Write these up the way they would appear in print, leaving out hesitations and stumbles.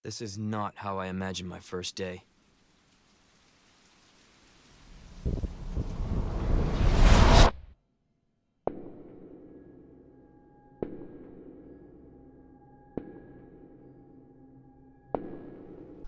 This is not how I imagined my first day.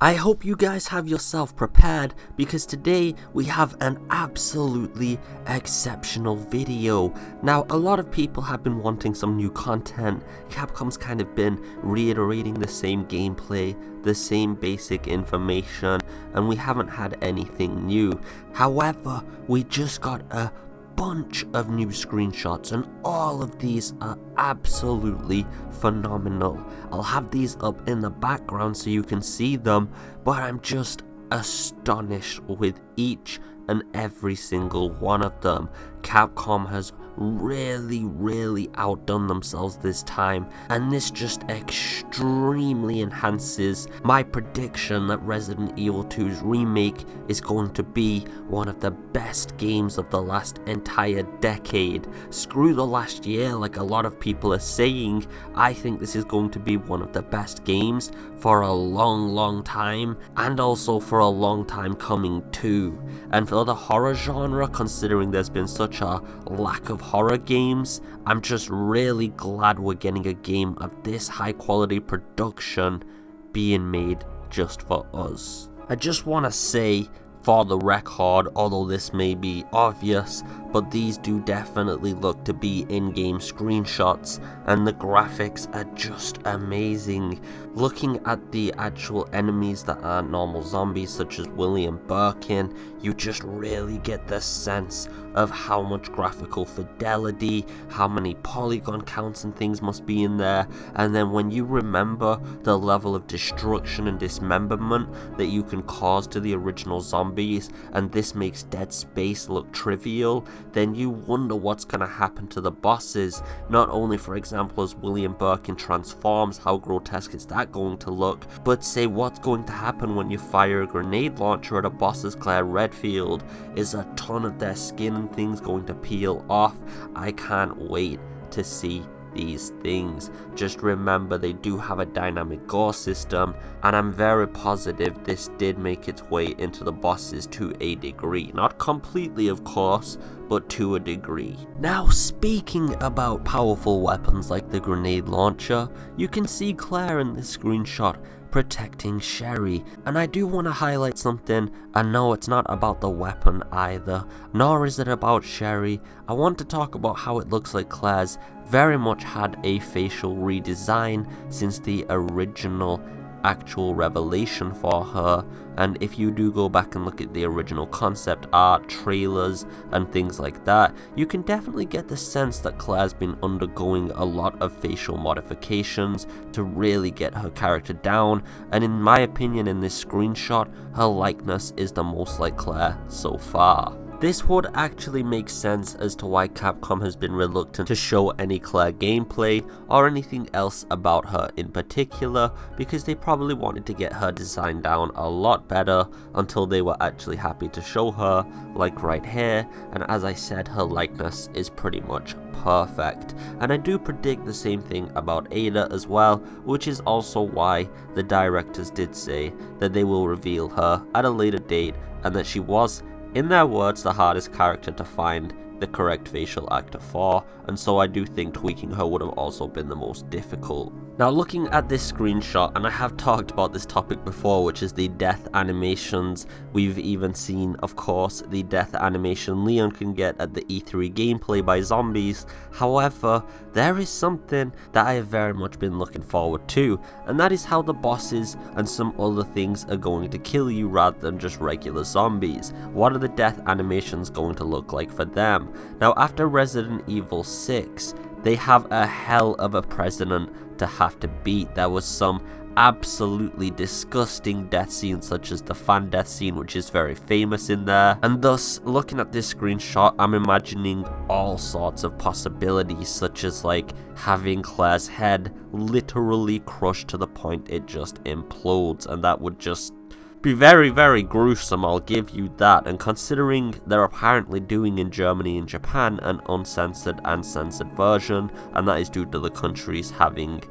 I hope you guys have yourself prepared, because today we have an absolutely exceptional video. Now, a lot of people have been wanting some new content. Capcom's kind of been reiterating the same gameplay, the same basic information, and we haven't had anything new. However, we just got a bunch of new screenshots, and all of these are absolutely phenomenal. I'll have these up in the background so you can see them, but I'm just astonished with each and every single one of them. Capcom has really outdone themselves this time, and this just extremely enhances my prediction that Resident Evil 2's remake is going to be one of the best games of the last entire decade. Screw the last year like a lot of people are saying. I think this is going to be one of the best games for a long time, and also for a long time coming too. And for the horror genre, considering there's been such a lack of horror games, I'm just really glad we're getting a game of this high quality production being made just for us. I just want to say, for the record, although this may be obvious, but these do definitely look to be in-game screenshots, and the graphics are just amazing. Looking at the actual enemies that aren't normal zombies, such as William Birkin, you just really get the sense of how much graphical fidelity, how many polygon counts and things must be in there, and then when you remember the level of destruction and dismemberment that you can cause to the original zombies, and this makes Dead Space look trivial, then you wonder what's going to happen to the bosses. Not only, for example, as William Birkin transforms, how grotesque is that going to look, but say what's going to happen when you fire a grenade launcher at a boss as Claire Redfield. Is a ton of their skin and things going to peel off? I can't wait to see these things. Just remember, they do have a dynamic gore system, and I'm very positive this did make its way into the bosses to a degree. Not completely, of course, but to a degree. Now, speaking about powerful weapons like the grenade launcher, you can see Claire in this screenshot protecting Sherry, and I do want to highlight something, and no, it's not about the weapon either, nor is it about Sherry. I want to talk about how it looks like Claire's very much had a facial redesign since the original actual revelation for her, and if you do go back and look at the original concept art, trailers and things like that, you can definitely get the sense that Claire's been undergoing a lot of facial modifications to really get her character down, and in my opinion, in this screenshot, her likeness is the most like Claire so far. This would actually make sense as to why Capcom has been reluctant to show any Claire gameplay or anything else about her in particular, because they probably wanted to get her design down a lot better until they were actually happy to show her, like right here, and as I said, her likeness is pretty much perfect. And I do predict the same thing about Ada as well, which is also why the directors did say that they will reveal her at a later date, and that she was, in their words, the hardest character to find the correct facial actor for, and so I do think tweaking her would have also been the most difficult. Now, looking at this screenshot, and I have talked about this topic before, which is the death animations. We've even seen, of course, the death animation Leon can get at the E3 gameplay by zombies. However, there is something that I have very much been looking forward to, and that is how the bosses and some other things are going to kill you rather than just regular zombies. What are the death animations going to look like for them? Now, after Resident Evil 6, they have a hell of a precedent to have to beat. There was some absolutely disgusting death scenes, such as the fan death scene, which is very famous in there, and thus, looking at this screenshot, I'm imagining all sorts of possibilities, such as like having Claire's head literally crushed to the point it just implodes, and that would just be very gruesome, I'll give you that. And considering they're apparently doing in Germany and Japan an uncensored and censored version, and that is due to the countries having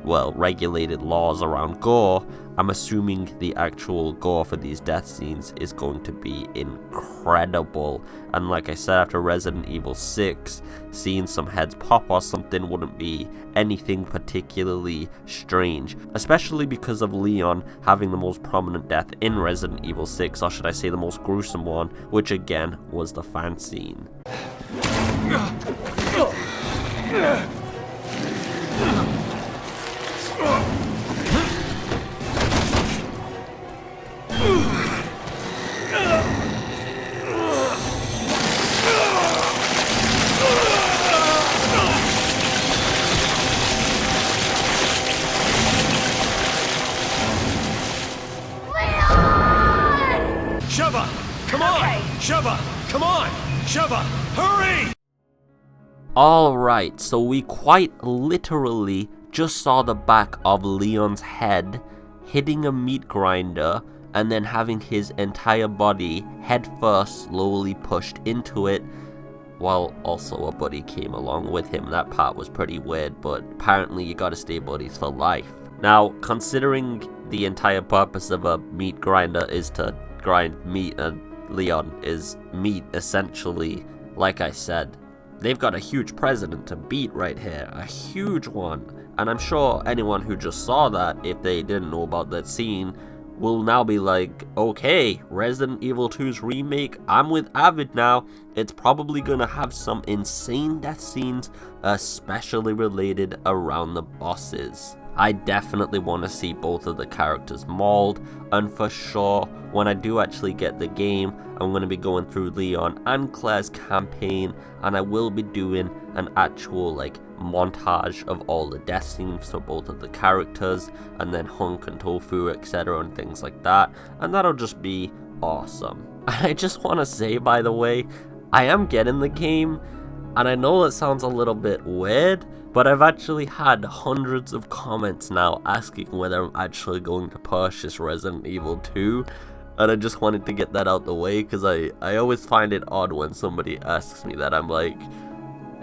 well, regulated laws around gore, I'm assuming the actual gore for these death scenes is going to be incredible. And like I said, after Resident Evil 6, seeing some heads pop or something wouldn't be anything particularly strange. Especially because of Leon having the most prominent death in Resident Evil 6, or should I say the most gruesome one, which again was the fan scene. Sheva! Come on! Sheva! Come on! Sheva! Hurry! Alright, so we quite literally just saw the back of Leon's head hitting a meat grinder and then having his entire body head first slowly pushed into it, while also a buddy came along with him. That part was pretty weird, but apparently you gotta stay buddies for life. Now, considering the entire purpose of a meat grinder is to grind meat, and Leon is meat essentially, like I said, they've got a huge precedent to beat right here, a huge one. And I'm sure anyone who just saw that, if they didn't know about that scene, will now be like, okay, Resident Evil 2's remake, I'm with Avid now. It's probably gonna have some insane death scenes, especially related around the bosses. I definitely want to see both of the characters mauled, and for sure, when I do actually get the game, I'm going to be going through Leon and Claire's campaign, and I will be doing an actual montage of all the death scenes for both of the characters, and then Hunk and Tofu, etc. and things like that, and that'll just be awesome. And I just want to say, by the way, I am getting the game, and I know that sounds a little bit weird, but I've actually had hundreds of comments now asking whether I'm actually going to purchase Resident Evil 2, and I just wanted to get that out the way, because I always find it odd when somebody asks me that. I'm like,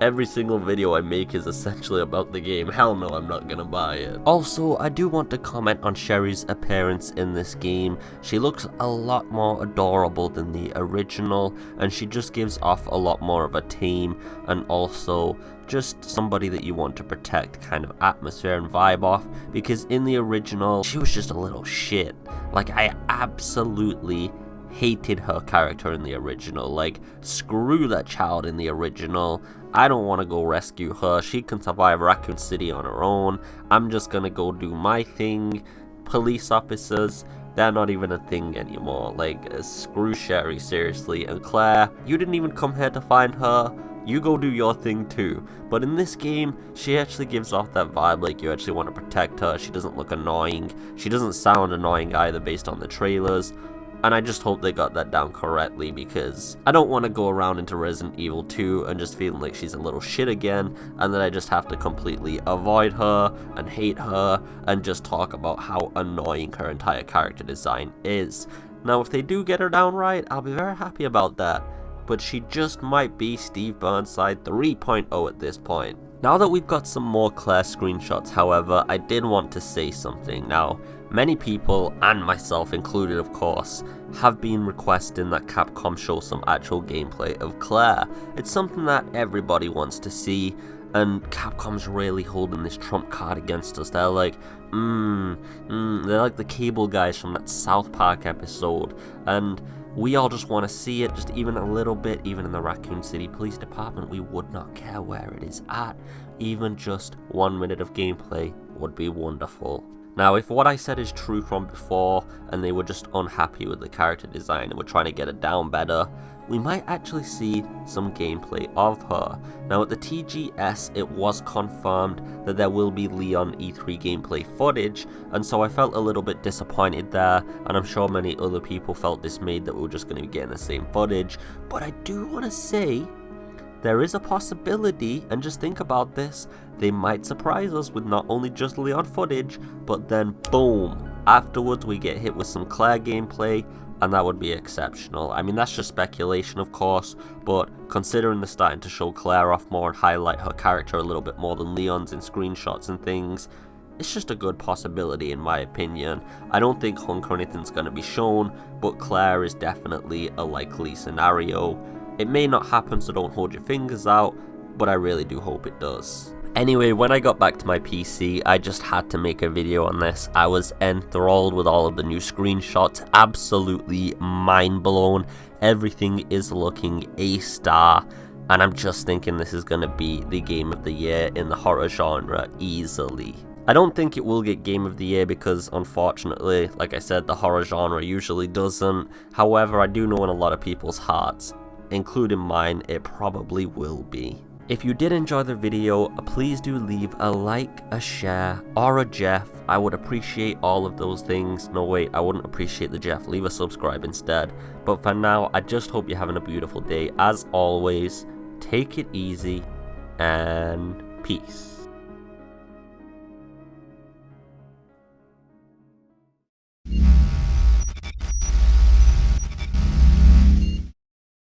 every single video I make is essentially about the game. Hell no, I'm not gonna buy it. Also, I do want to comment on Sherry's appearance in this game. She looks a lot more adorable than the original, and she just gives off a lot more of a tame, and also just somebody that you want to protect kind of atmosphere and vibe off, because in the original, she was just a little shit. Like, I absolutely hated her character in the original. Like, screw that child in the original. I don't want to go rescue her. She can survive Raccoon City on her own. I'm just gonna go do my thing. Police officers, they're not even a thing anymore. Like, screw Sherry, seriously. And Claire, you didn't even come here to find her. You go do your thing too. But in this game, she actually gives off that vibe like you actually want to protect her. She doesn't look annoying. She doesn't sound annoying either based on the trailers. And I just hope they got that down correctly, because I don't want to go around into Resident Evil 2 and just feeling like she's a little shit again, and then I just have to completely avoid her and hate her and just talk about how annoying her entire character design is. Now, if they do get her down right, I'll be very happy about that, but she just might be Steve Burnside 3.0 at this point. Now that we've got some more Claire screenshots, however, I did want to say something. Now, many people, and myself included of course, have been requesting that Capcom show some actual gameplay of Claire. It's something that everybody wants to see, and Capcom's really holding this trump card against us. They're like, they're like the cable guys from that South Park episode, and we all just want to see it, just even a little bit. Even in the Raccoon City Police Department, we would not care where it is at. Even just 1 minute of gameplay would be wonderful. Now, if what I said is true from before, and they were just unhappy with the character design and were trying to get it down better, we might actually see some gameplay of her. Now, at the TGS, it was confirmed that there will be Leon E3 gameplay footage, and so I felt a little bit disappointed there, and I'm sure many other people felt dismayed that we were just going to be getting the same footage. But I do want to say, there is a possibility, and just think about this, they might surprise us with not only just Leon footage, but then boom, afterwards we get hit with some Claire gameplay, and that would be exceptional. I mean, that's just speculation, of course, but considering they're starting to show Claire off more and highlight her character a little bit more than Leon's in screenshots and things, it's just a good possibility in my opinion. I don't think Hunk or anything's going to be shown, but Claire is definitely a likely scenario. It may not happen, so don't hold your fingers out, but I really do hope it does. Anyway, when I got back to my PC, I just had to make a video on this. I was enthralled with all of the new screenshots, absolutely mind blown. Everything is looking A-star, and I'm just thinking this is going to be the game of the year in the horror genre easily. I don't think it will get game of the year because, unfortunately, like I said, the horror genre usually doesn't. However, I do know in a lot of people's hearts, including mine, it probably will be. If you did enjoy the video, please do leave a like, a share, or a Jeff. I would appreciate all of those things. No wait, I wouldn't appreciate the Jeff. Leave a subscribe instead. But for now, I just hope you're having a beautiful day. As always, take it easy, and peace.